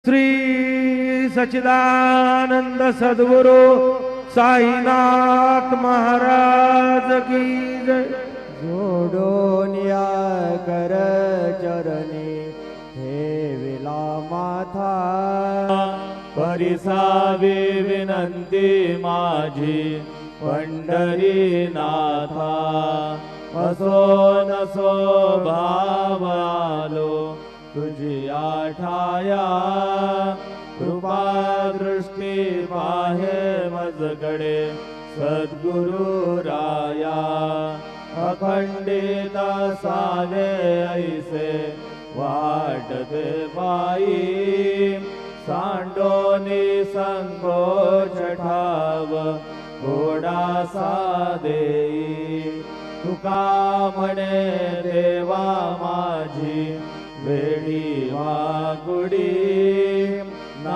श्री सच्चिदानंद सद्गुरु साईनाथ महाराज की जय। जोडून या कर चरणी ठेविला माथा, परिसावी विनंती माझी पंढरीनाथा। असो नसो भावालो तुझी आठाया, कृपा दृष्टी पाहे मजकडे सद्गुरु राया। अखंडित सावे ऐसे वाटते पायी, सांडोनी संकोच ठाव गोडासा देई। तुका म्हणे देवा माझी वेडी वाकुडी,